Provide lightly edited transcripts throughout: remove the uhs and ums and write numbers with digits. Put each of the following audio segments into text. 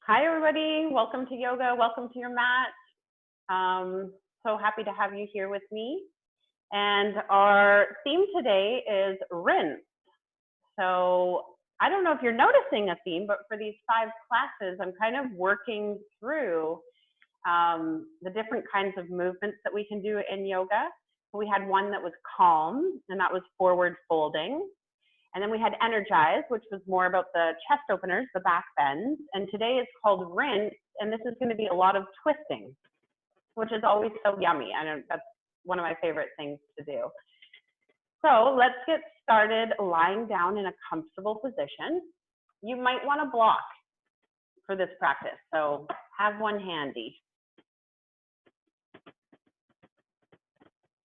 Hi, everybody. Welcome to yoga. Welcome to your mat. So happy to have you here with me. And our theme today is rinse. So I don't know if you're noticing a theme, but for these 5 classes, I'm kind of working through the different kinds of movements that we can do in yoga. We had one that was calm, and that was forward folding. And then we had Energize, which was more about the chest openers, the back bends. And today is called Rinse, and this is going to be a lot of twisting, which is always so yummy. I know that's one of my favorite things to do. So let's get started lying down in a comfortable position. You might want to block for this practice, so have one handy.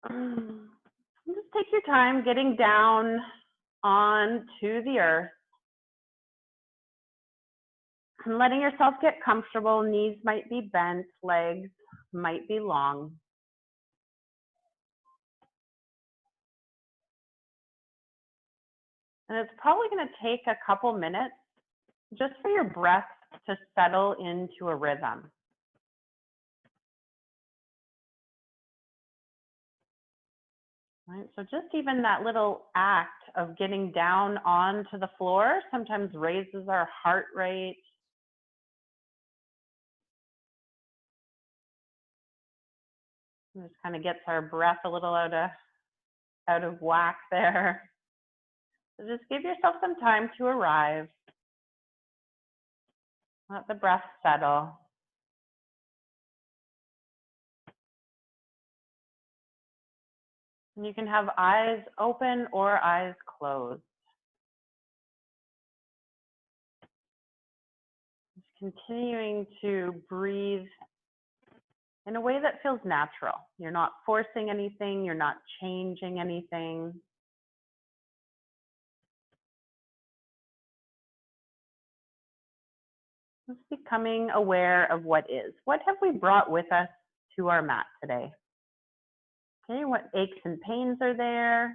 Just take your time getting down onto the earth and letting yourself get comfortable. Knees might be bent, legs might be long. And it's probably going to take a couple minutes just for your breath to settle into a rhythm. Right, so just even that little act of getting down onto the floor sometimes raises our heart rate. And just kind of gets our breath a little out of whack there. So just give yourself some time to arrive. Let the breath settle. And you can have eyes open or eyes closed. Just continuing to breathe in a way that feels natural. You're not forcing anything, you're not changing anything. Just becoming aware of what is. What have we brought with us to our mat today? Okay, what aches and pains are there?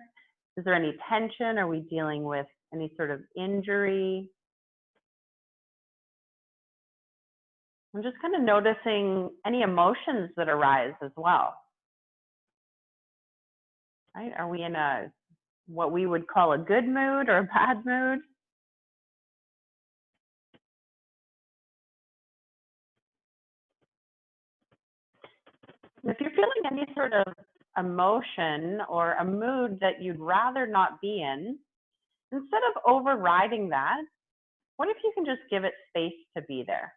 Is there any tension? Are we dealing with any sort of injury? I'm just kind of noticing any emotions that arise as well. Right? Are we in what we would call a good mood or a bad mood? If you're feeling any sort of emotion or a mood that you'd rather not be in, instead of overriding that, what if you can just give it space to be there?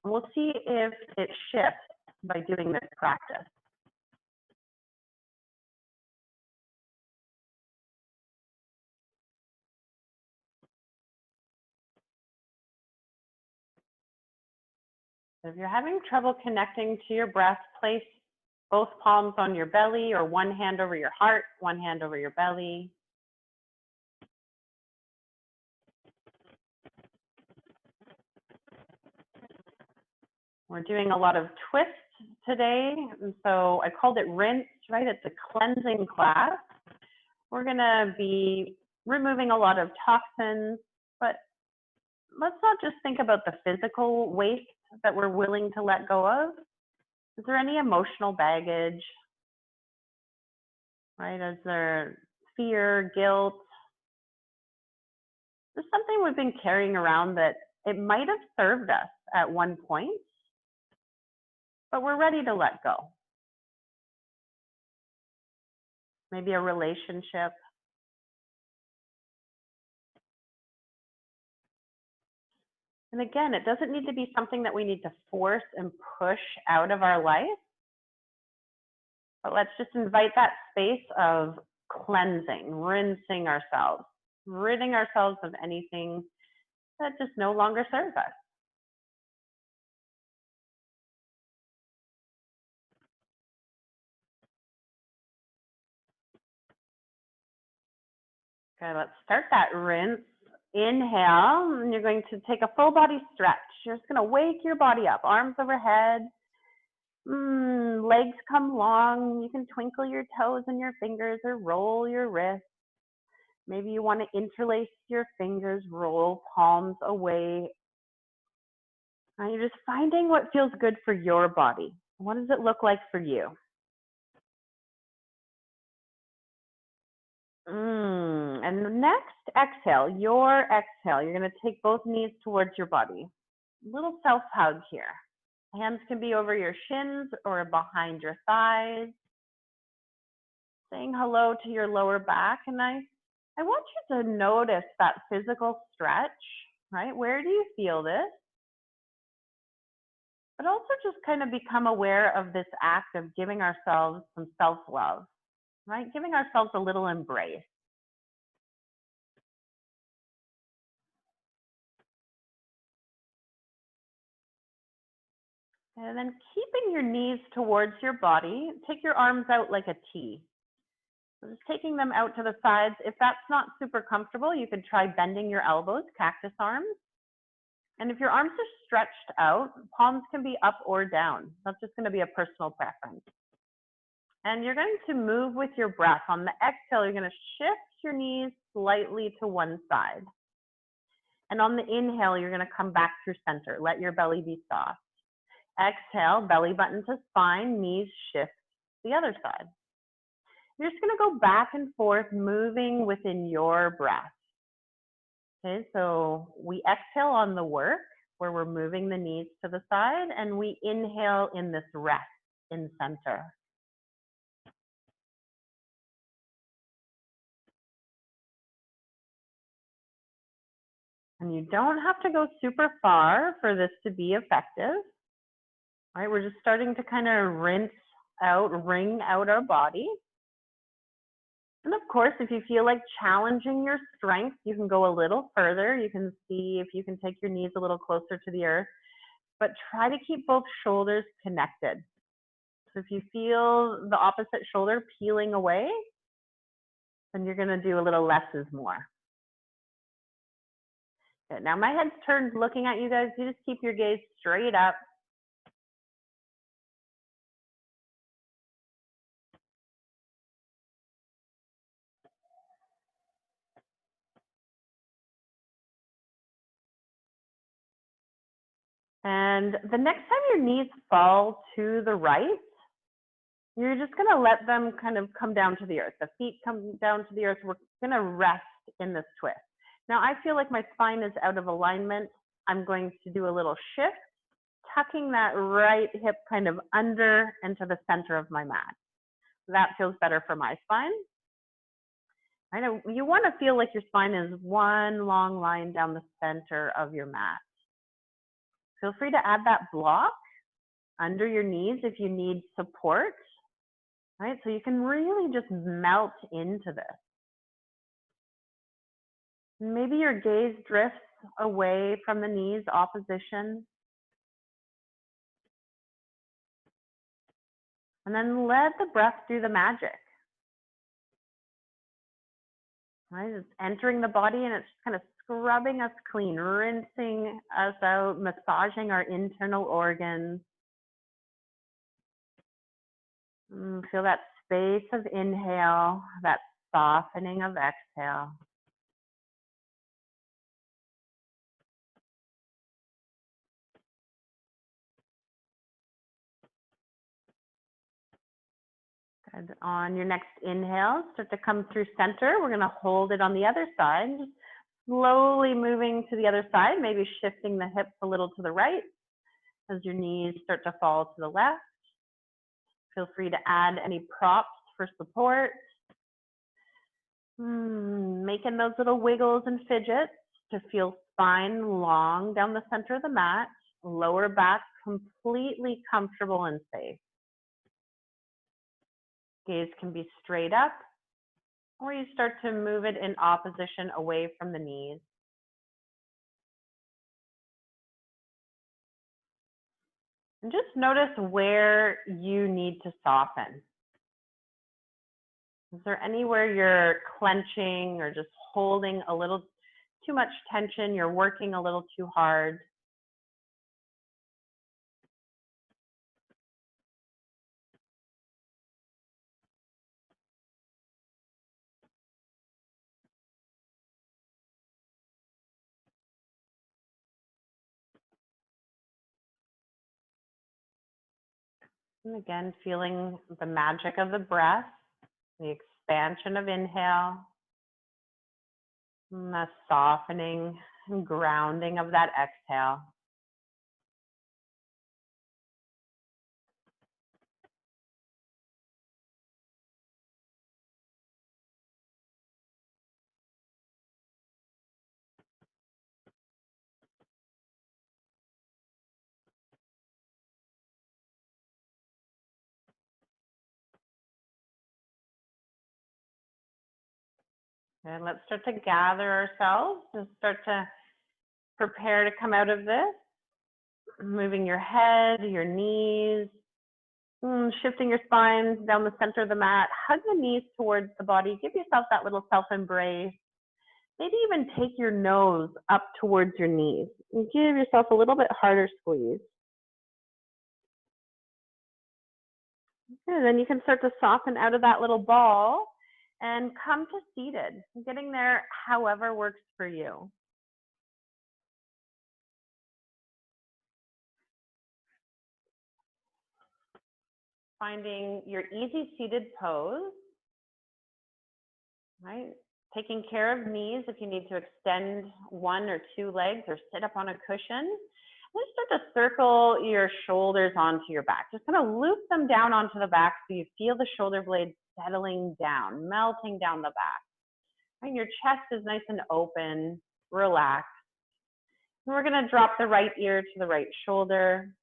And we'll see if it shifts by doing this practice. So if you're having trouble connecting to your breath, place both palms on your belly or one hand over your heart, one hand over your belly. We're doing a lot of twists today, and so I called it rinse, right? It's a cleansing class. We're going to be removing a lot of toxins, but let's not just think about the physical waste that we're willing to let go of. Is there any emotional baggage, right? Is there fear, guilt? There's something we've been carrying around that it might have served us at one point, but we're ready to let go. Maybe a relationship. And again, it doesn't need to be something that we need to force and push out of our life, but let's just invite that space of cleansing, rinsing ourselves, ridding ourselves of anything that just no longer serves us. Okay, let's start that rinse. Inhale, and you're going to take a full body stretch. You're just going to wake your body up, arms overhead. Legs come long. You can twinkle your toes and your fingers or roll your wrists. Maybe you want to interlace your fingers, roll palms away And you're just finding what feels good for your body. What does it look like for you? And next, exhale. Your exhale. You're going to take both knees towards your body. Little self hug here. Hands can be over your shins or behind your thighs. Saying hello to your lower back. And I want you to notice that physical stretch, right? Where do you feel this? But also just kind of become aware of this act of giving ourselves some self-love, right? Giving ourselves a little embrace. And then keeping your knees towards your body, take your arms out like a T. So just taking them out to the sides. If that's not super comfortable, you could try bending your elbows, cactus arms. And if your arms are stretched out, palms can be up or down. That's just going to be a personal preference. And you're going to move with your breath. On the exhale, you're going to shift your knees slightly to one side. And on the inhale, you're going to come back through center. Let your belly be soft. Exhale, belly button to spine, knees shift to the other side. You're just going to go back and forth, moving within your breath. Okay, so we exhale on the work, where we're moving the knees to the side, and we inhale in this rest in center. And you don't have to go super far for this to be effective. All right, we're just starting to kind of rinse out, wring out our body. And of course, if you feel like challenging your strength, you can go a little further. You can see if you can take your knees a little closer to the earth, but try to keep both shoulders connected. So if you feel the opposite shoulder peeling away, then you're going to do a little less is more. Good. Now my head's turned looking at you guys. You just keep your gaze straight up. And the next time your knees fall to the right, you're just going to let them kind of come down to the earth. The feet come down to the earth. We're going to rest in this twist. Now I feel like my spine is out of alignment. I'm going to do a little shift, tucking that right hip kind of under into the center of my mat. That feels better for my spine. I know you want to feel like your spine is one long line down the center of your mat. Feel free to add that block under your knees if you need support, right? So you can really just melt into this. Maybe your gaze drifts away from the knees, opposition. And then let the breath do the magic. Right? It's entering the body and it's kind of scrubbing us clean, rinsing us out, massaging our internal organs. Feel that space of inhale, that softening of exhale. Good. On your next inhale, start to come through center. We're going to hold it on the other side. Just slowly moving to the other side, maybe shifting the hips a little to the right as your knees start to fall to the left. Feel free to add any props for support. Making those little wiggles and fidgets to feel spine long down the center of the mat, lower back completely comfortable and safe. Gaze can be straight up, or you start to move it in opposition away from the knees. And just notice where you need to soften. Is there anywhere you're clenching or just holding a little too much tension? You're working a little too hard. And again, feeling the magic of the breath, the expansion of inhale, and the softening and grounding of that exhale. And let's start to gather ourselves and start to prepare to come out of this. Moving your head, your knees, shifting your spine down the center of the mat. Hug the knees towards the body. Give yourself that little self-embrace. Maybe even take your nose up towards your knees and give yourself a little bit harder squeeze. And then you can start to soften out of that little ball and come to seated, getting there however works for you. Finding your easy seated pose, right? Taking care of knees if you need to extend one or two legs or sit up on a cushion. Then start to circle your shoulders onto your back. Just kind of loop them down onto the back so you feel the shoulder blades settling down, melting down the back. And your chest is nice and open, relaxed. And we're going to drop the right ear to the right shoulder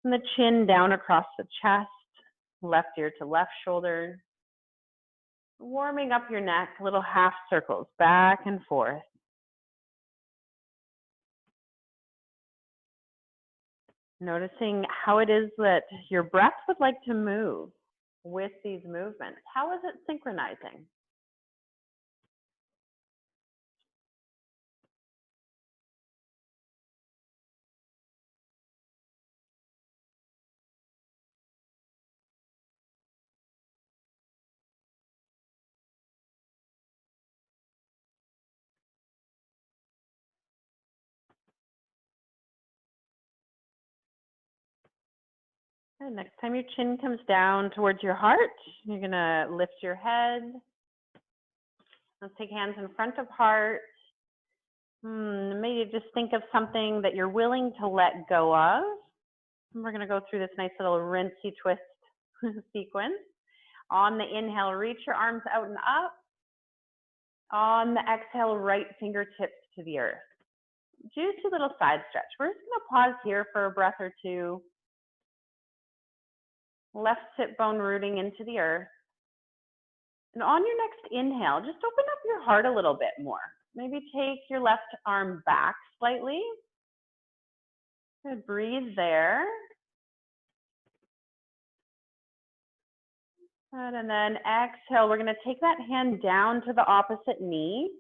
and the chin down across the chest, left ear to left shoulder. Warming up your neck, little half circles back and forth. Noticing how it is that your breath would like to move with these movements. How is it synchronizing? And next time your chin comes down towards your heart, you're going to lift your head. Let's take hands in front of heart. Maybe just think of something that you're willing to let go of. And we're going to go through this nice little rinsey twist sequence. On the inhale, reach your arms out and up. On the exhale, right fingertips to the earth. Juicy little side stretch. We're just going to pause here for a breath or two. Left sit bone rooting into the earth. And on your next inhale, just open up your heart a little bit more. Maybe take your left arm back slightly. Good. Breathe there. Good. And then exhale, we're going to take that hand down to the opposite knee.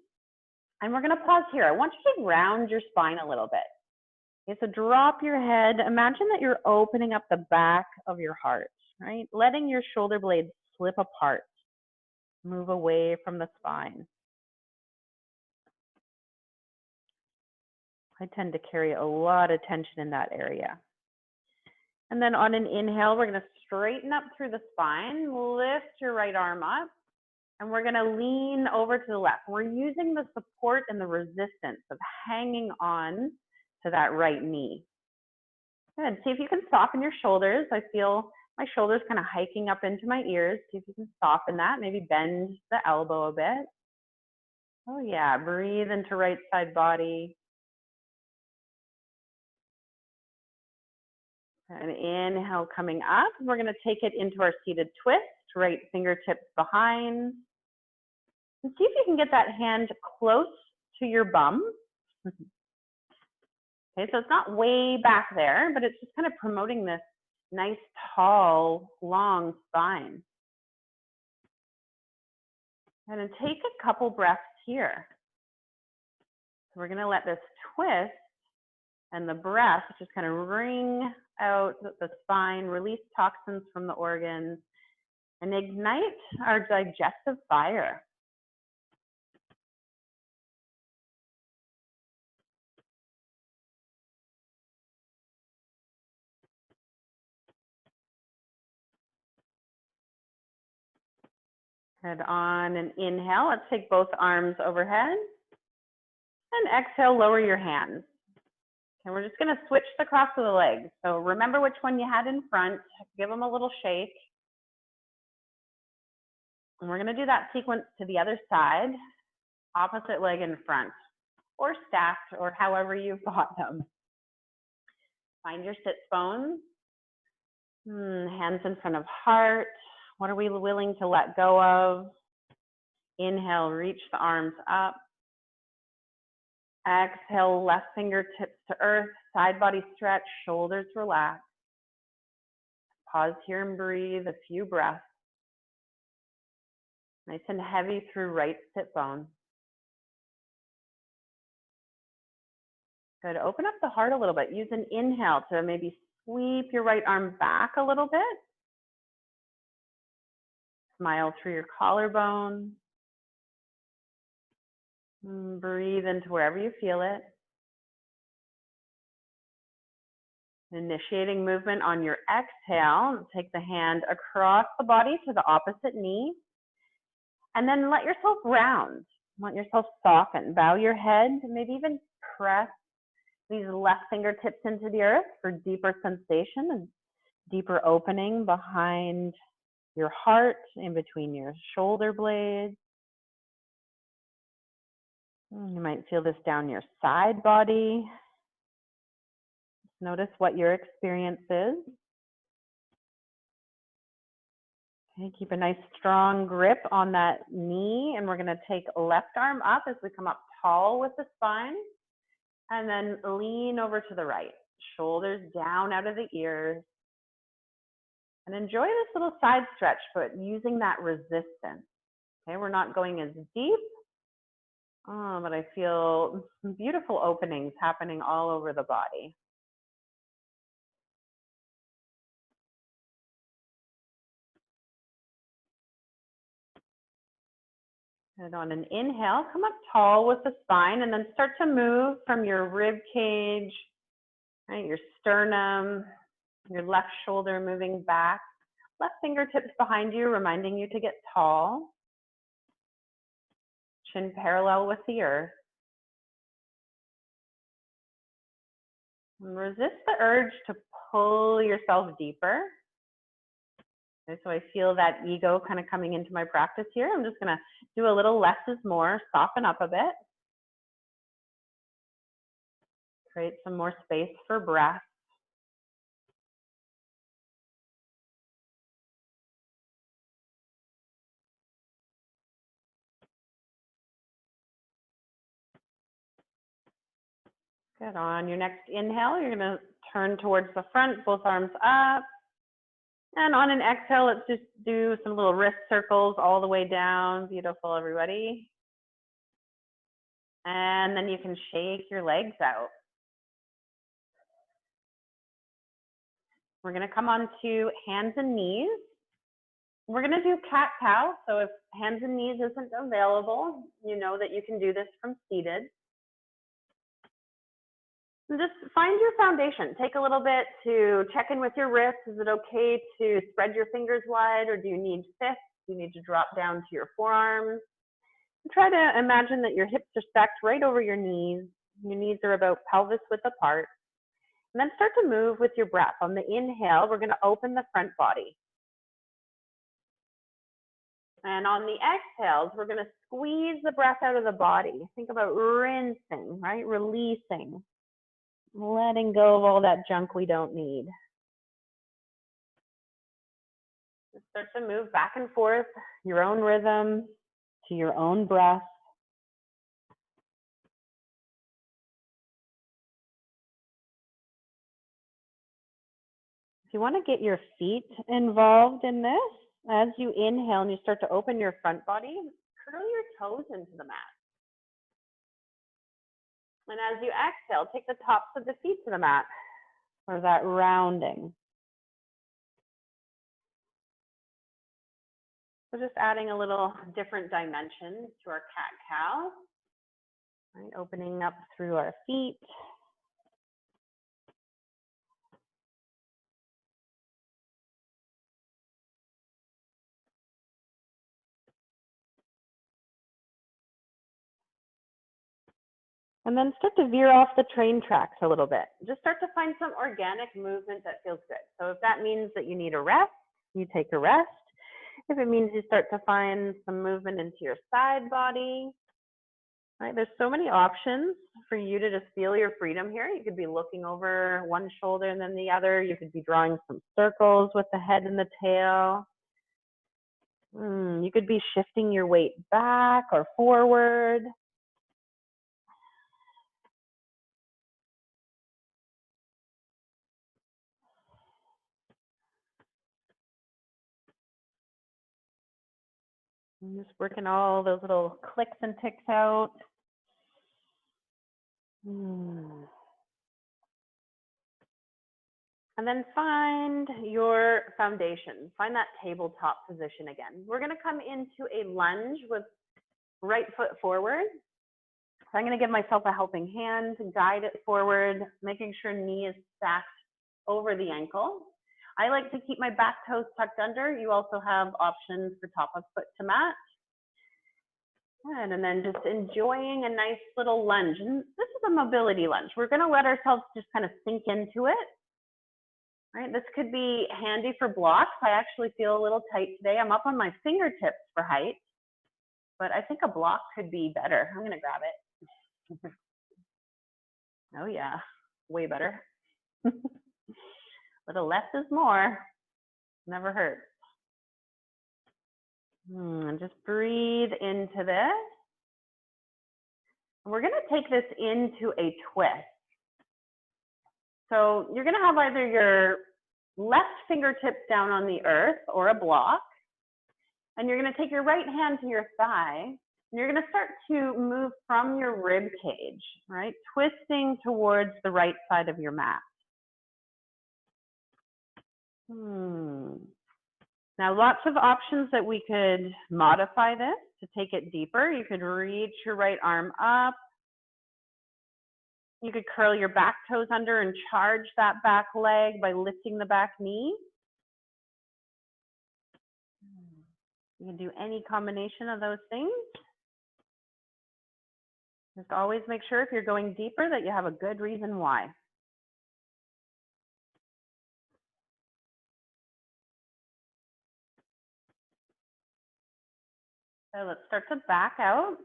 And we're going to pause here. I want you to round your spine a little bit. Okay, so drop your head. Imagine that you're opening up the back of your heart, right? Letting your shoulder blades slip apart. Move away from the spine. I tend to carry a lot of tension in that area. And then on an inhale, we're going to straighten up through the spine, lift your right arm up, and we're going to lean over to the left. We're using the support and the resistance of hanging on to that right knee. Good. See if you can soften your shoulders. I feel my shoulders kind of hiking up into my ears. See if you can soften that. Maybe bend the elbow a bit. Oh yeah, breathe into right side body. And inhale coming up. We're going to take it into our seated twist, right fingertips behind. And see if you can get that hand close to your bum. Okay, so it's not way back there, but it's just kind of promoting this nice, tall, long spine. And then take a couple breaths here. So we're going to let this twist and the breath just kind of wring out the spine, release toxins from the organs, and ignite our digestive fire. Good. On an inhale, let's take both arms overhead. And exhale, lower your hands. And we're just going to switch the cross of the legs. So remember which one you had in front. Give them a little shake. And we're going to do that sequence to the other side, opposite leg in front, or stacked, or however you've got them. Find your sits bones. Hands in front of heart. What are we willing to let go of? Inhale, reach the arms up. Exhale, left fingertips to earth, side body stretch, shoulders relax. Pause here and breathe a few breaths. Nice and heavy through right sit bone. Good. Open up the heart a little bit. Use an inhale to maybe sweep your right arm back a little bit. Smile through your collarbone. Breathe into wherever you feel it. Initiating movement on your exhale. Take the hand across the body to the opposite knee. And then let yourself round. Let yourself soften. Bow your head. Maybe even press these left fingertips into the earth for deeper sensation and deeper opening behind your heart, in between your shoulder blades. You might feel this down your side body. Notice what your experience is. Okay, keep a nice strong grip on that knee, and we're going to take left arm up as we come up tall with the spine, and then lean over to the right. Shoulders down out of the ears. And enjoy this little side stretch, but using that resistance. Okay, we're not going as deep, but I feel beautiful openings happening all over the body. And on an inhale, come up tall with the spine, and then start to move from your rib cage, right, your sternum, your left shoulder moving back, left fingertips behind you, reminding you to get tall. Chin parallel with the earth. And resist the urge to pull yourself deeper. Okay, so I feel that ego kind of coming into my practice here. I'm just going to do a little less is more, soften up a bit. Create some more space for breath. Good. On your next inhale, you're going to turn towards the front, both arms up. And on an exhale, let's just do some little wrist circles all the way down. Beautiful, everybody. And then you can shake your legs out. We're going to come on to hands and knees. We're going to do cat-cow. So if hands and knees isn't available, you know that you can do this from seated. And just find your foundation. Take a little bit to check in with your wrists. Is it okay to spread your fingers wide, or do you need fists? Do you need to drop down to your forearms? And try to imagine that your hips are stacked right over your knees. Your knees are about pelvis width apart. And then start to move with your breath. On the inhale, we're going to open the front body. And on the exhales, we're going to squeeze the breath out of the body. Think about rinsing, right? Releasing. Letting go of all that junk we don't need. Just start to move back and forth, your own rhythm, to your own breath. If you want to get your feet involved in this, as you inhale and you start to open your front body, curl your toes into the mat. And as you exhale, take the tops of the feet to the mat for that rounding. So just adding a little different dimension to our cat-cow. Right, opening up through our feet. And then start to veer off the train tracks a little bit. Just start to find some organic movement that feels good. So if that means that you need a rest, you take a rest. If it means you start to find some movement into your side body, right? There's so many options for you to just feel your freedom here. You could be looking over one shoulder and then the other. You could be drawing some circles with the head and the tail. You could be shifting your weight back or forward. I'm just working all those little clicks and ticks out. And then find your foundation. Find that tabletop position again. We're going to come into a lunge with right foot forward. So I'm going to give myself a helping hand, guide it forward, making sure knee is stacked over the ankle. I like to keep my back toes tucked under. You also have options for top of foot to mat. Good, and then just enjoying a nice little lunge. And this is a mobility lunge. We're going to let ourselves just kind of sink into it. Right, this could be handy for blocks. I actually feel a little tight today. I'm up on my fingertips for height, but I think a block could be better. I'm going to grab it. Oh yeah, way better. Little less is more. Never hurts. And just breathe into this. We're going to take this into a twist. So you're going to have either your left fingertips down on the earth or a block, and you're going to take your right hand to your thigh, and you're going to start to move from your rib cage, right? Twisting towards the right side of your mat. Now, lots of options that we could modify this to take it deeper. You could reach your right arm up. You could curl your back toes under and charge that back leg by lifting the back knee. You can do any combination of those things. Just always make sure if you're going deeper that you have a good reason why. So let's start to back out.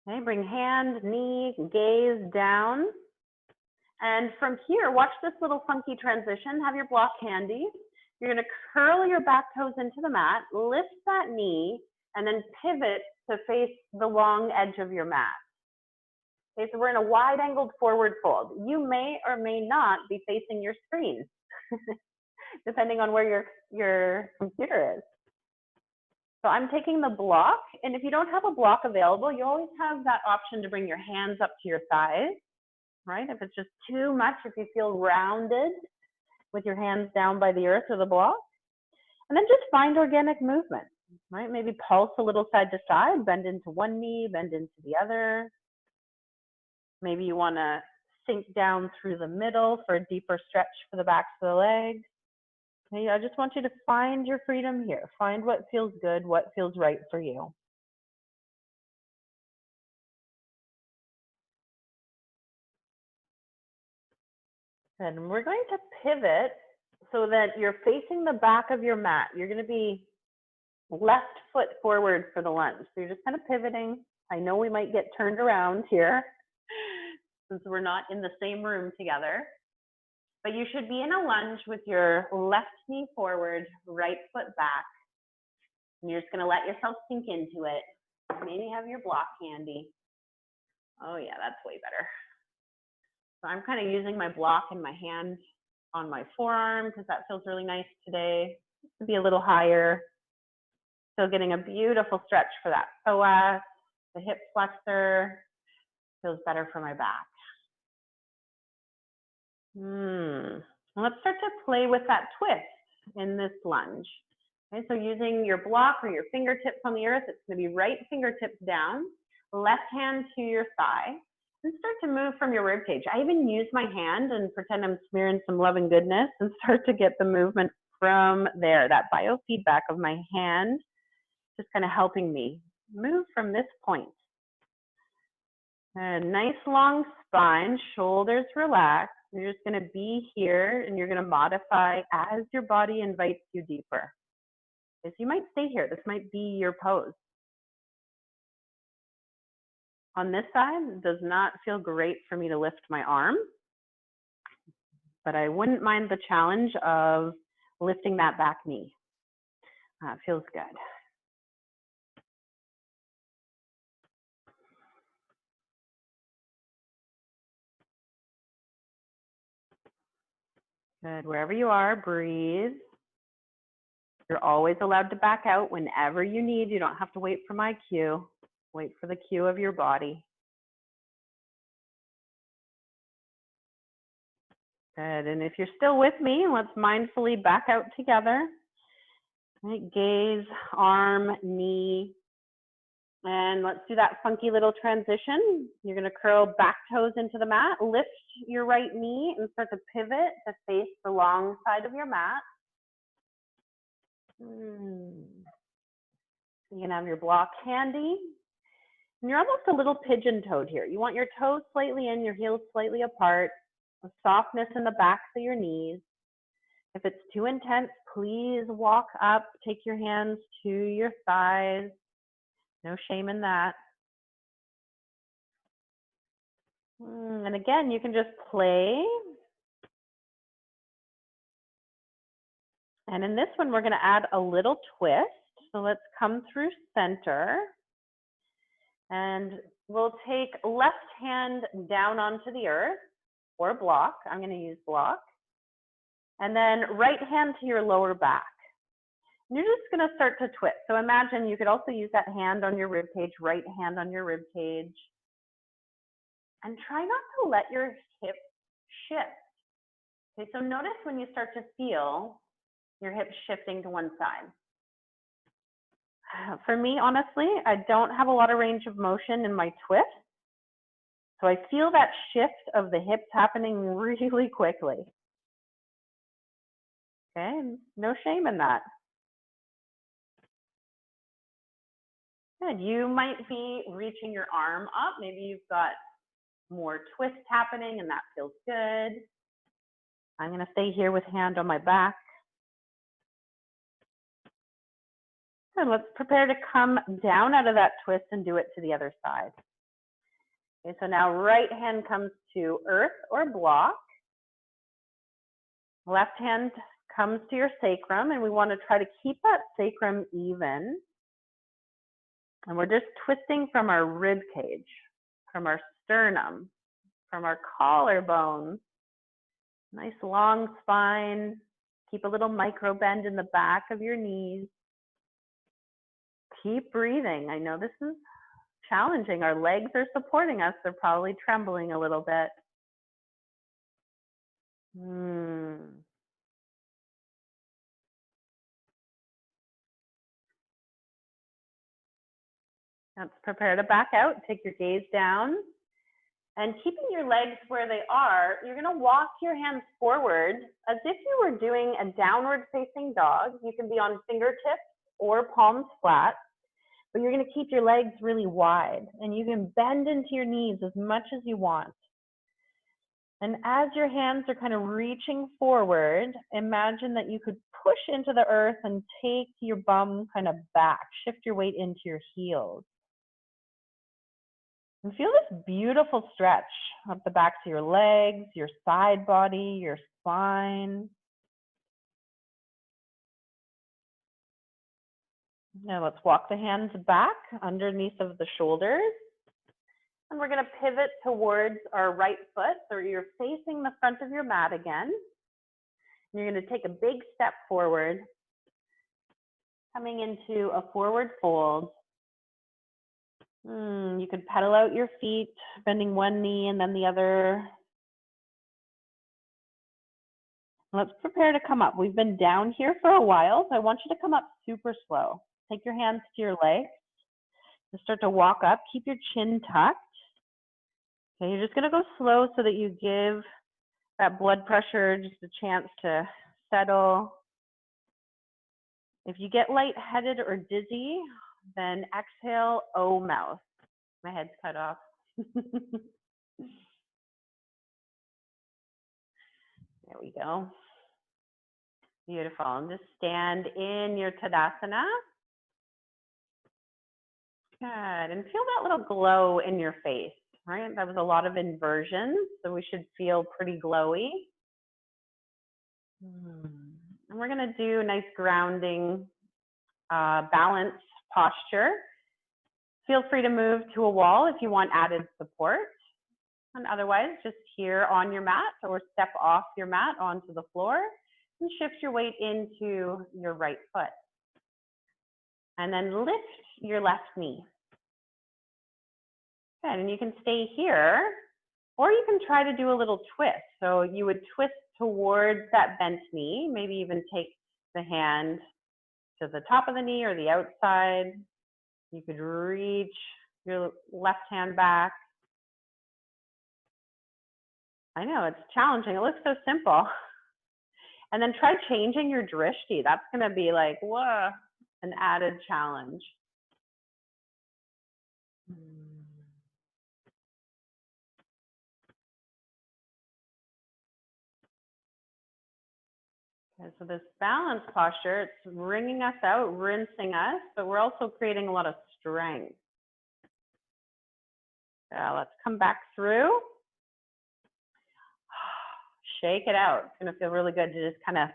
Okay, bring hand, knee, gaze down. And from here, watch this little funky transition. Have your block handy. You're going to curl your back toes into the mat, lift that knee, and then pivot to face the long edge of your mat. Okay, so we're in a wide-angled forward fold. You may or may not be facing your screen, depending on where your computer is. So I'm taking the block, and if you don't have a block available, you always have that option to bring your hands up to your thighs, right? If it's just too much, if you feel rounded with your hands down by the earth or the block, and then just find organic movement, right? Maybe pulse a little side to side, bend into one knee, bend into the other. Maybe you want to sink down through the middle for a deeper stretch for the backs of the legs. Okay, I just want you to find your freedom here. Find what feels good, what feels right for you. And we're going to pivot so that you're facing the back of your mat. You're going to be left foot forward for the lunge. So you're just kind of pivoting. I know we might get turned around here since we're not in the same room together. But you should be in a lunge with your left knee forward, right foot back. And you're just going to let yourself sink into it. Maybe have your block handy. Oh yeah, that's way better. So I'm kind of using my block in my hand on my forearm because that feels really nice today. Just to be a little higher. Still getting a beautiful stretch for that psoas, the hip flexor. Feels better for my back. Let's start to play with that twist in this lunge. Okay, so using your block or your fingertips on the earth, it's going to be right fingertips down, left hand to your thigh, and start to move from your rib cage. I even use my hand and pretend I'm smearing some love and goodness and start to get the movement from there, that biofeedback of my hand, just kind of helping me move from this point. A nice long spine, shoulders relaxed. You're just going to be here and you're going to modify as your body invites you deeper. So you might stay here. This might be your pose. On this side, it does not feel great for me to lift my arm, but I wouldn't mind the challenge of lifting that back knee. Feels good. Good. Wherever you are, breathe. You're always allowed to back out whenever you need. You don't have to wait for my cue. Wait for the cue of your body. Good. And if you're still with me, let's mindfully back out together. Right, gaze, arm, knee. And let's do that funky little transition. You're going to curl back toes into the mat, lift your right knee, and start to pivot to face the long side of your mat. You can have your block handy. And you're almost a little pigeon-toed here. You want your toes slightly in, your heels slightly apart, a softness in the backs of your knees. If it's too intense, please walk up, take your hands to your thighs. No shame in that. And again, you can just play. And in this one, we're going to add a little twist. So let's come through center. And we'll take left hand down onto the earth, or block. I'm going to use block. And then right hand to your lower back. And you're just going to start to twist. So imagine you could also use that hand on your rib cage, right hand on your rib cage. And try not to let your hips shift. Okay, so notice when you start to feel your hips shifting to one side. For me, honestly, I don't have a lot of range of motion in my twist. So I feel that shift of the hips happening really quickly. Okay, no shame in that. Good, you might be reaching your arm up. Maybe you've got more twist happening and that feels good. I'm going to stay here with hand on my back. And let's prepare to come down out of that twist and do it to the other side. Okay, so now right hand comes to earth or block. Left hand comes to your sacrum, and we want to try to keep that sacrum even. And we're just twisting from our rib cage, from our sternum, from our collarbone. Nice long spine. Keep a little micro bend in the back of your knees. Keep breathing. I know this is challenging. Our legs are supporting us. They're probably trembling a little bit. Let's prepare to back out. Take your gaze down. And keeping your legs where they are, you're going to walk your hands forward as if you were doing a downward facing dog. You can be on fingertips or palms flat, but you're going to keep your legs really wide, and you can bend into your knees as much as you want. And as your hands are kind of reaching forward, imagine that you could push into the earth and take your bum kind of back, shift your weight into your heels. And feel this beautiful stretch up the backs of your legs, your side body, your spine. Now let's walk the hands back underneath of the shoulders. And we're going to pivot towards our right foot. So you're facing the front of your mat again. And you're going to take a big step forward, coming into a forward fold. You could pedal out your feet, bending one knee and then the other. Let's prepare to come up. We've been down here for a while, so I want you to come up super slow. Take your hands to your legs. Just start to walk up. Keep your chin tucked. Okay, you're just going to go slow so that you give that blood pressure just a chance to settle. If you get lightheaded or dizzy, then exhale, O mouth. My head's cut off. There we go. Beautiful. And just stand in your Tadasana. Good. And feel that little glow in your face, right? That was a lot of inversions, so we should feel pretty glowy. And we're going to do a nice grounding balance posture. Feel free to move to a wall if you want added support. And otherwise, just here on your mat or step off your mat onto the floor and shift your weight into your right foot. And then lift your left knee. Good, and you can stay here, or you can try to do a little twist. So you would twist towards that bent knee, maybe even take the hand to the top of the knee or the outside. You could reach your left hand back. I know, it's challenging. It looks so simple. And then try changing your drishti. That's going to be like, whoa, an added challenge. Okay, so this balance posture, it's wringing us out, rinsing us, but we're also creating a lot of strength. Let's come back through. Shake it out. It's going to feel really good to just kind of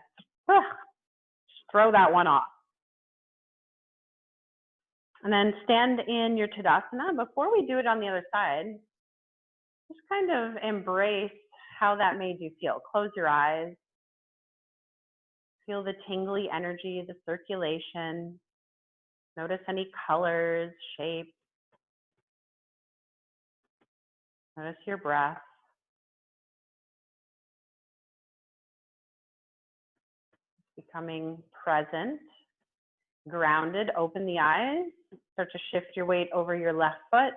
throw that one off. And then stand in your Tadasana. Before we do it on the other side, just kind of embrace how that made you feel. Close your eyes. Feel the tingly energy, the circulation. Notice any colors, shapes. Notice your breath. Becoming present, grounded. Open the eyes. Start to shift your weight over your left foot.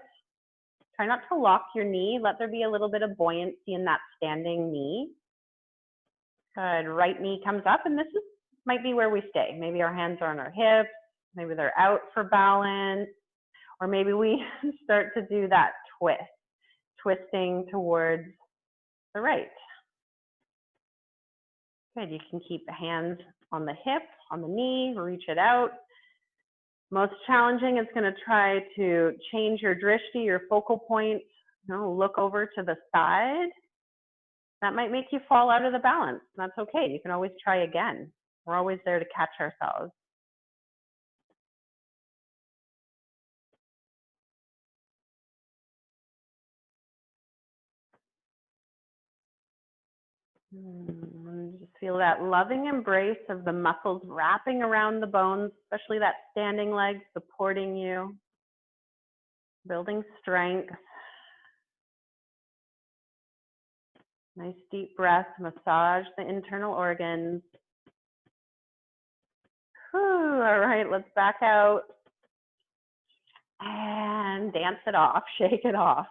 Try not to lock your knee. Let there be a little bit of buoyancy in that standing knee. Good. Right knee comes up, and this might be where we stay. Maybe our hands are on our hips. Maybe they're out for balance. Or maybe we start to do that twist, twisting towards the right. Good. You can keep the hands on the hip, on the knee, reach it out. Most challenging is going to try to change your drishti, your focal point. Look over to the side. That might make you fall out of the balance. That's okay. You can always try again. We're always there to catch ourselves. Just feel that loving embrace of the muscles wrapping around the bones, especially that standing leg supporting you, building strength. Nice deep breath, massage the internal organs. Whew, all right, let's back out and dance it off, shake it off.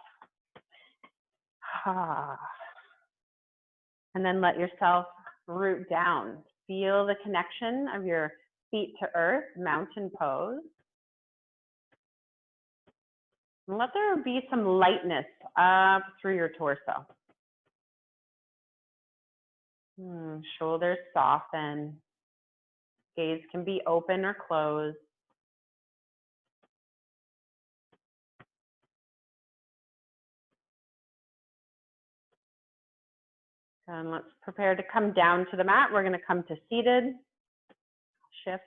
And then let yourself root down. Feel the connection of your feet to earth, mountain pose. And let there be some lightness up through your torso. Shoulders soften. Gaze can be open or closed. And let's prepare to come down to the mat. We're going to come to seated. Shift.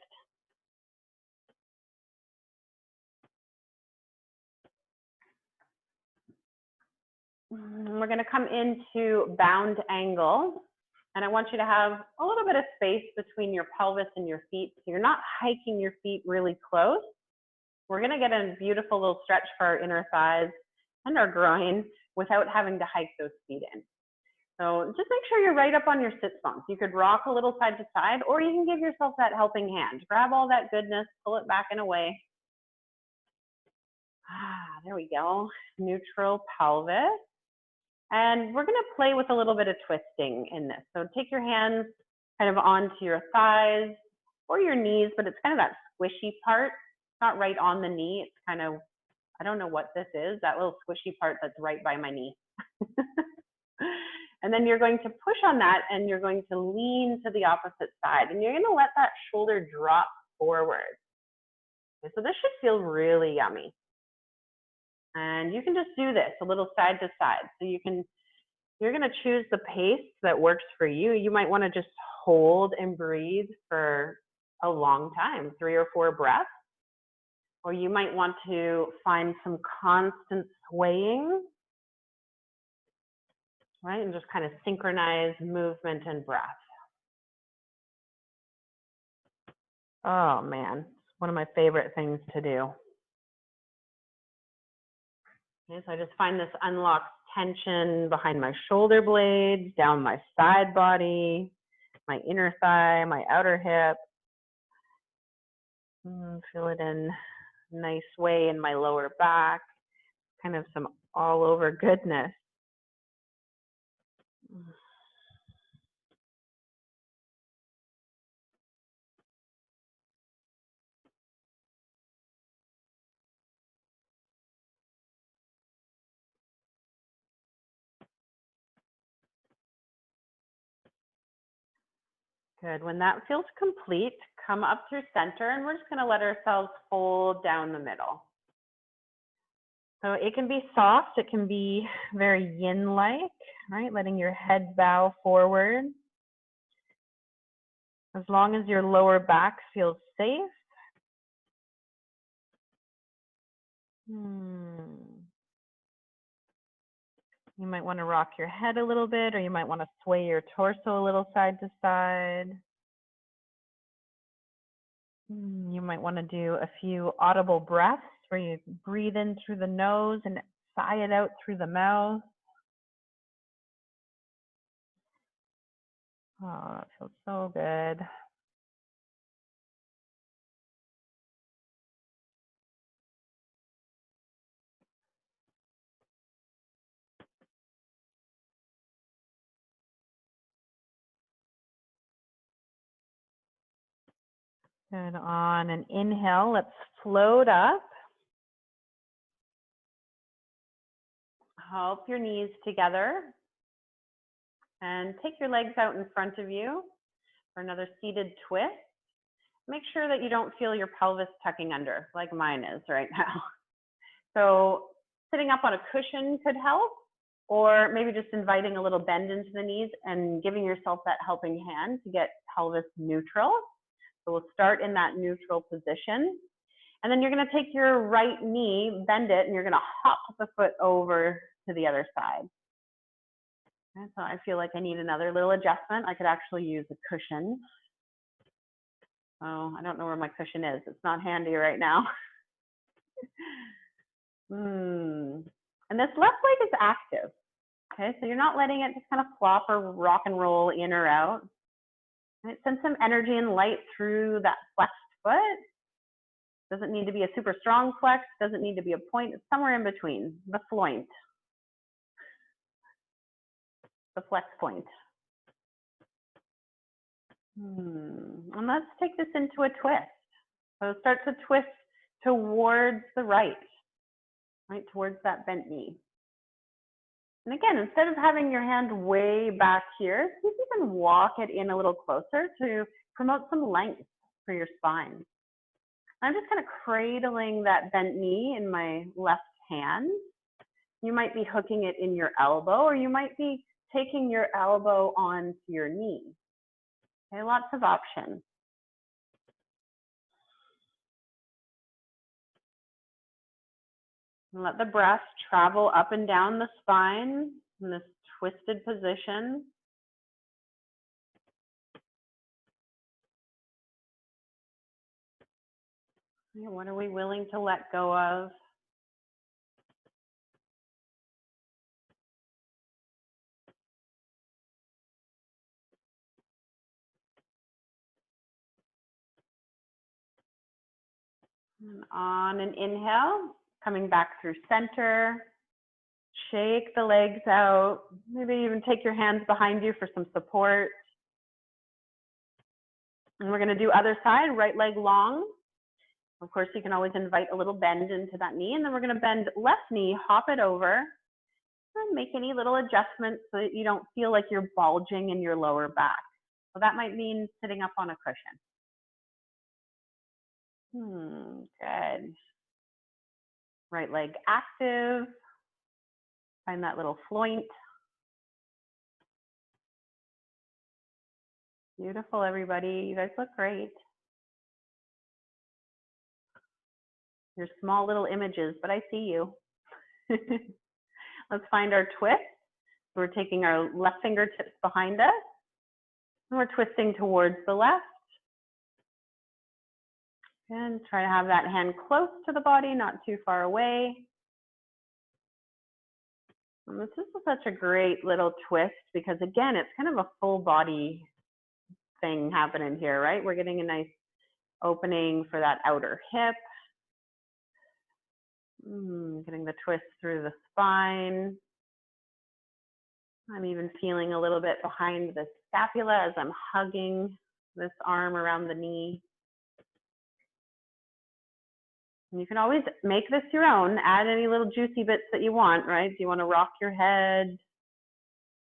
We're going to come into bound angle. And I want you to have a little bit of space between your pelvis and your feet. So you're not hiking your feet really close. We're going to get a beautiful little stretch for our inner thighs and our groin without having to hike those feet in. So just make sure you're right up on your sit bones. You could rock a little side to side, or you can give yourself that helping hand. Grab all that goodness, pull it back and away. There we go. Neutral pelvis. And we're going to play with a little bit of twisting in this. So take your hands kind of onto your thighs or your knees, but it's kind of that squishy part. It's not right on the knee. It's kind of I don't know what this is, that little squishy part that's right by my knee. And then you're going to push on that and you're going to lean to the opposite side and you're going to let that shoulder drop forward. Okay, so this should feel really yummy. And you can just do this a little side to side. So you're going to choose the pace that works for you. You might want to just hold and breathe for a long time, 3 or 4 breaths. Or you might want to find some constant swaying, right? And just kind of synchronize movement and breath. Oh man, it's one of my favorite things to do. Okay, so I just find this unlocks tension behind my shoulder blades, down my side body, my inner thigh, my outer hip. Feel it in a nice way in my lower back, kind of some all over goodness. Good. When that feels complete, come up through center and we're just going to let ourselves fold down the middle. So it can be soft, it can be very yin-like, right? Letting your head bow forward. As long as your lower back feels safe. You might want to rock your head a little bit, or you might want to sway your torso a little side to side. You might want to do a few audible breaths where you breathe in through the nose and sigh it out through the mouth. Oh, that feels so good. Good. On an inhale, let's float up. Help your knees together. And take your legs out in front of you for another seated twist. Make sure that you don't feel your pelvis tucking under like mine is right now. So sitting up on a cushion could help, or maybe just inviting a little bend into the knees and giving yourself that helping hand to get pelvis neutral. So we'll start in that neutral position. And then you're going to take your right knee, bend it, and you're going to hop the foot over to the other side. And so I feel like I need another little adjustment. I could actually use a cushion. Oh, I don't know where my cushion is. It's not handy right now. And this left leg is active. Okay, so you're not letting it just kind of flop or rock and roll in or out. Right? Send some energy and light through that flexed foot. Doesn't need to be a super strong flex, doesn't need to be a point, it's somewhere in between, the floint. The flex point. And let's take this into a twist. So start to twist towards the right, towards that bent knee. And again, instead of having your hand way back here, see if you can walk it in a little closer to promote some length for your spine. I'm just kind of cradling that bent knee in my left hand. You might be hooking it in your elbow, or you might be taking your elbow onto your knee. Okay, lots of options. And let the breath travel up and down the spine in this twisted position. What are we willing to let go of? And on an inhale, coming back through center, shake the legs out. Maybe even take your hands behind you for some support. And we're going to do other side, right leg long. Of course, you can always invite a little bend into that knee, and then we're going to bend left knee, hop it over, and make any little adjustments so that you don't feel like you're bulging in your lower back. So that might mean sitting up on a cushion. Good. Right leg active. Find that little floint. Beautiful, everybody. You guys look great. Your small little images, but I see you. Let's find our twist. We're taking our left fingertips behind us, and we're twisting towards the left. And try to have that hand close to the body, not too far away. And this is such a great little twist because, again, it's kind of a full body thing happening here, right? We're getting a nice opening for that outer hip. Getting the twist through the spine. I'm even feeling a little bit behind the scapula as I'm hugging this arm around the knee. And you can always make this your own. Add any little juicy bits that you want, right? Do you want to rock your head? Do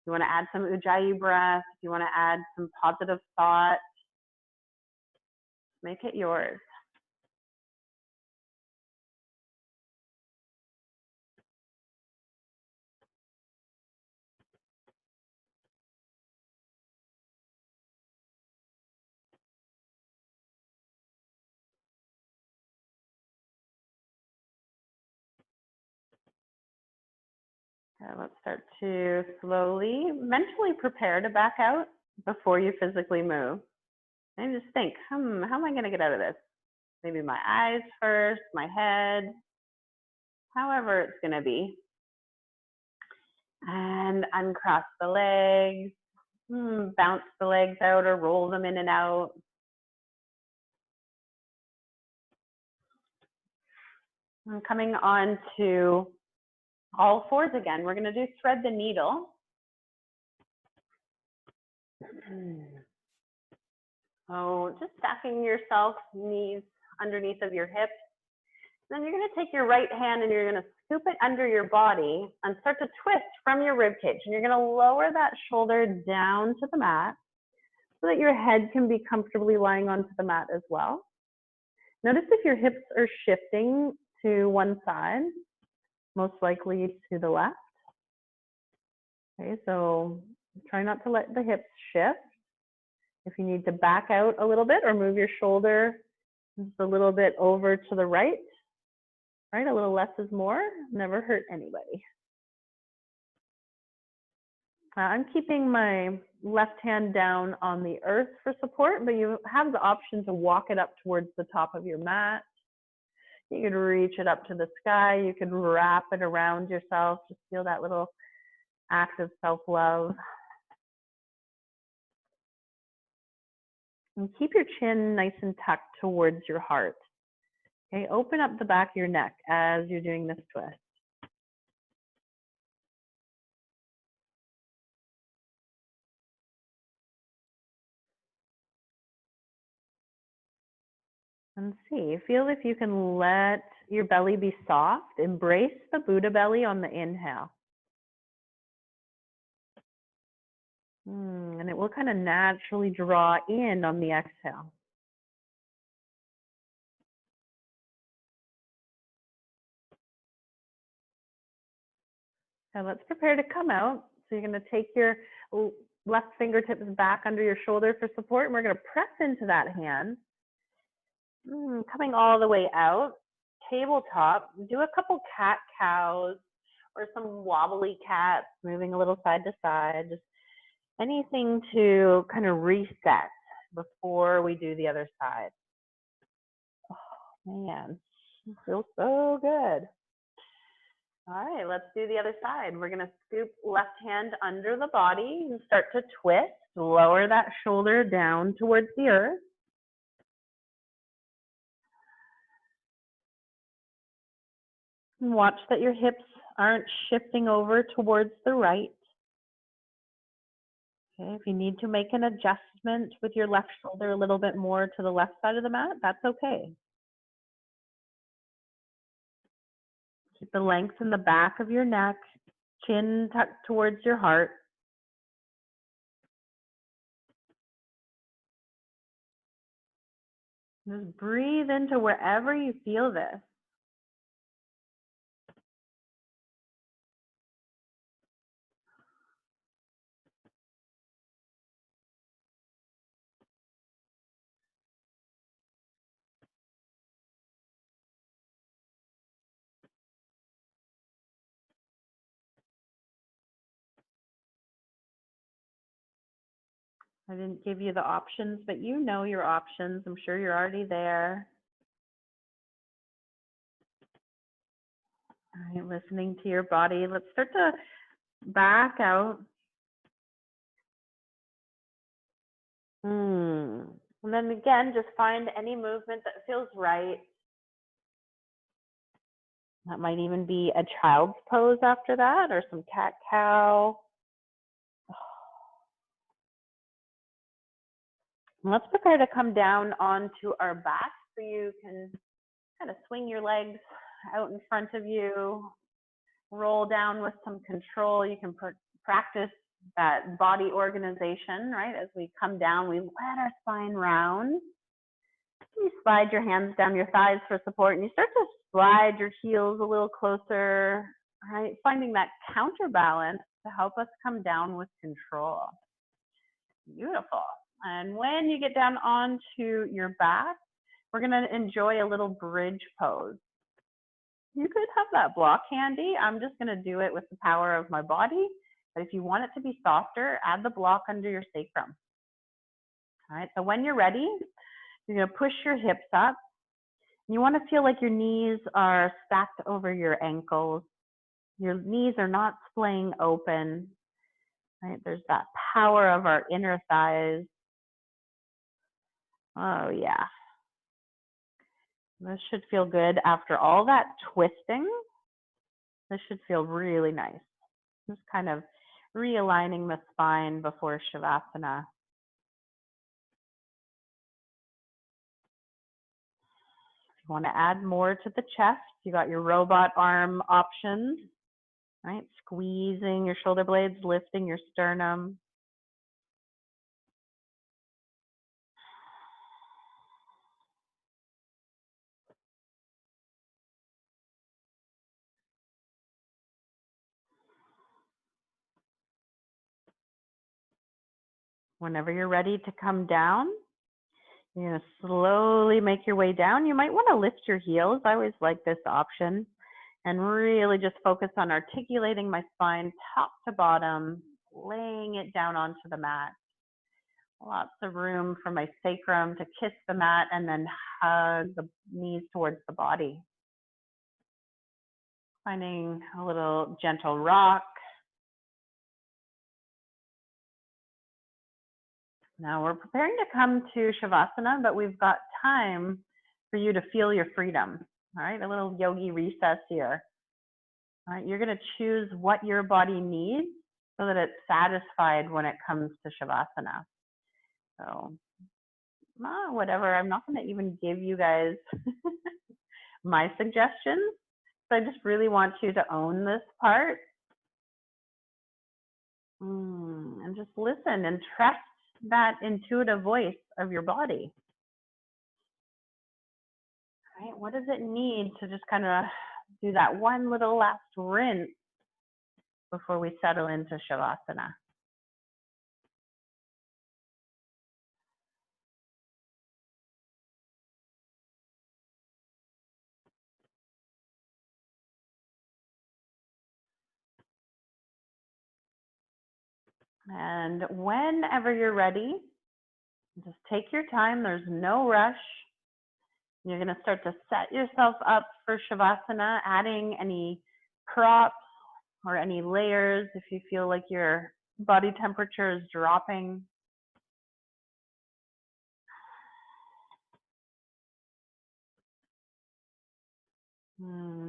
you want to add some Ujjayi breath? Do you want to add some positive thought? Make it yours. Okay, let's start to slowly, mentally prepare to back out before you physically move. And just think, how am I going to get out of this? Maybe my eyes first, my head, however it's going to be. And uncross the legs, bounce the legs out or roll them in and out. I'm coming on to all fours again. We're going to do thread the needle. So just stacking yourself, knees underneath of your hips. Then you're going to take your right hand and you're going to scoop it under your body and start to twist from your rib cage. And you're going to lower that shoulder down to the mat so that your head can be comfortably lying onto the mat as well. Notice if your hips are shifting to one side, most likely to the left. Okay, so try not to let the hips shift. If you need to back out a little bit or move your shoulder just a little bit over to the right, right? A little less is more, never hurt anybody. I'm keeping my left hand down on the earth for support, but you have the option to walk it up towards the top of your mat. You could reach it up to the sky. You could wrap it around yourself. Just feel that little act of self-love. And keep your chin nice and tucked towards your heart. Okay, open up the back of your neck as you're doing this twist. And see, feel if you can let your belly be soft. Embrace the Buddha belly on the inhale. And it will kind of naturally draw in on the exhale. So let's prepare to come out. So you're going to take your left fingertips back under your shoulder for support, and we're going to press into that hand. Coming all the way out, tabletop, do a couple cat-cows or some wobbly cats, moving a little side to side, just anything to kind of reset before we do the other side. Oh, man, it feels so good. All right, let's do the other side. We're going to scoop left hand under the body and start to twist. Lower that shoulder down towards the earth. And watch that your hips aren't shifting over towards the right. Okay, if you need to make an adjustment with your left shoulder a little bit more to the left side of the mat, that's okay. Keep the length in the back of your neck, chin tucked towards your heart. Just breathe into wherever you feel this. I didn't give you the options, but you know your options. I'm sure you're already there. All right, listening to your body. Let's start to back out. And then again, just find any movement that feels right. That might even be a child's pose after that, or some cat-cow. Let's prepare to come down onto our back, so you can kind of swing your legs out in front of you, roll down with some control. You can practice that body organization, right? As we come down, we let our spine round. You slide your hands down your thighs for support, and you start to slide your heels a little closer, right? Finding that counterbalance to help us come down with control. Beautiful. And when you get down onto your back, we're going to enjoy a little bridge pose. You could have that block handy. I'm just going to do it with the power of my body. But if you want it to be softer, add the block under your sacrum. All right, so when you're ready, you're going to push your hips up. You want to feel like your knees are stacked over your ankles. Your knees are not splaying open. Right? There's that power of our inner thighs. Oh, yeah. This should feel good after all that twisting. This should feel really nice. Just kind of realigning the spine before Shavasana. If you want to add more to the chest, you got your robot arm options, right? Squeezing your shoulder blades, lifting your sternum. Whenever you're ready to come down, you're going to slowly make your way down. You might want to lift your heels. I always like this option. And really just focus on articulating my spine top to bottom, laying it down onto the mat. Lots of room for my sacrum to kiss the mat and then hug the knees towards the body. Finding a little gentle rock. Now we're preparing to come to Shavasana, but we've got time for you to feel your freedom. All right, a little yogi recess here. All right, you're going to choose what your body needs so that it's satisfied when it comes to Shavasana. So, whatever. I'm not going to even give you guys my suggestions, but I just really want you to own this part. And just listen and trust that intuitive voice of your body. Right? What does it need to just kind of do that one little last rinse before we settle into Shavasana? And whenever you're ready, just take your time. There's no rush. You're going to start to set yourself up for Shavasana, adding any props or any layers if you feel like your body temperature is dropping.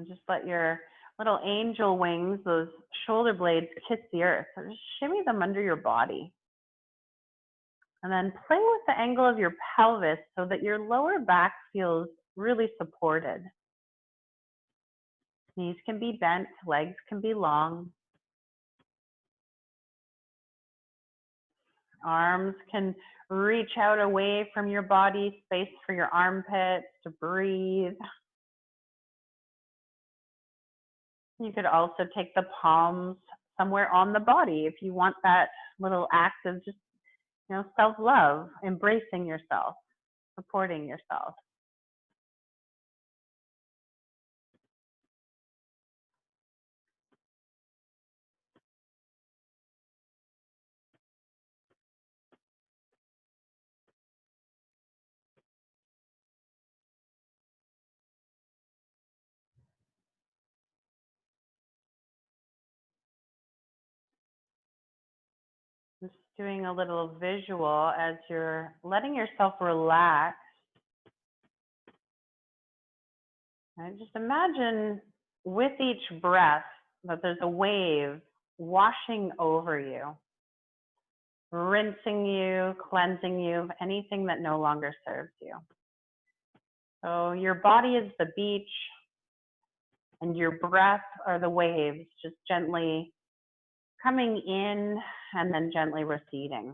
Just let your little angel wings, those shoulder blades, kiss the earth. So just shimmy them under your body. And then play with the angle of your pelvis so that your lower back feels really supported. Knees can be bent, legs can be long. Arms can reach out away from your body, space for your armpits to breathe. You could also take the palms somewhere on the body if you want that little act of just, self-love, embracing yourself, supporting yourself. Just doing a little visual as you're letting yourself relax. And just imagine with each breath that there's a wave washing over you, rinsing you, cleansing you of anything that no longer serves you. So your body is the beach and your breath are the waves, just gently coming in and then gently receding.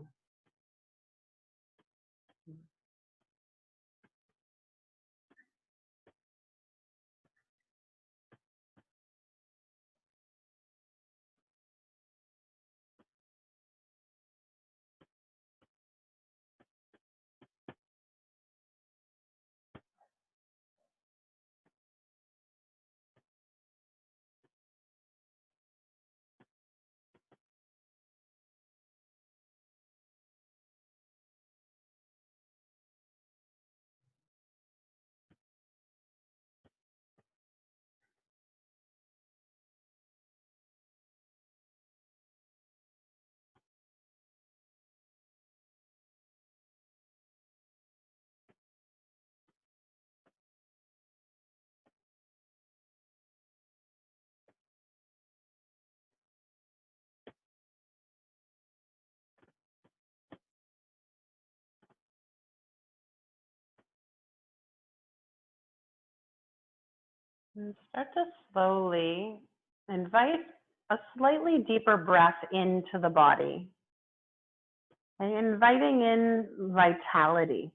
And start to slowly invite a slightly deeper breath into the body. And inviting in vitality.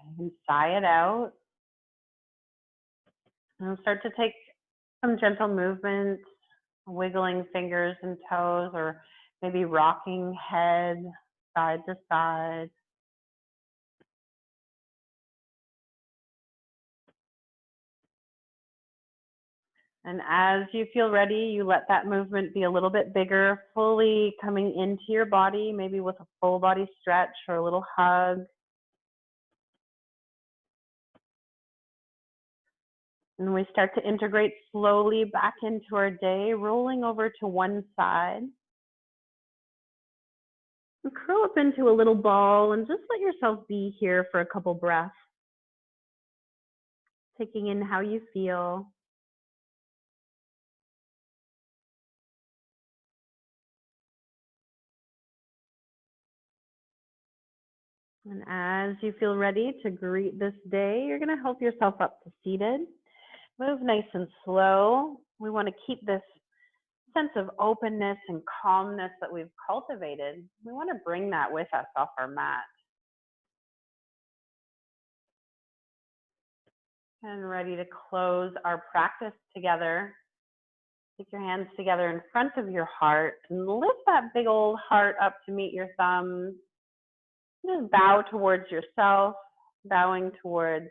You can sigh it out. And start to take some gentle movements, wiggling fingers and toes, or maybe rocking head side to side. And as you feel ready, you let that movement be a little bit bigger, fully coming into your body, maybe with a full body stretch or a little hug. And we start to integrate slowly back into our day, rolling over to one side. And curl up into a little ball and just let yourself be here for a couple breaths. Taking in how you feel. And as you feel ready to greet this day, you're going to help yourself up to seated. Move nice and slow. We want to keep this sense of openness and calmness that we've cultivated. We want to bring that with us off our mat. And ready to close our practice together. Take your hands together in front of your heart and lift that big old heart up to meet your thumbs. Just bow towards yourself, bowing towards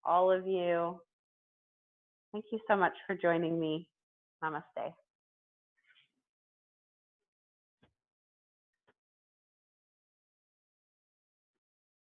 all of you. Thank you so much for joining me. Namaste.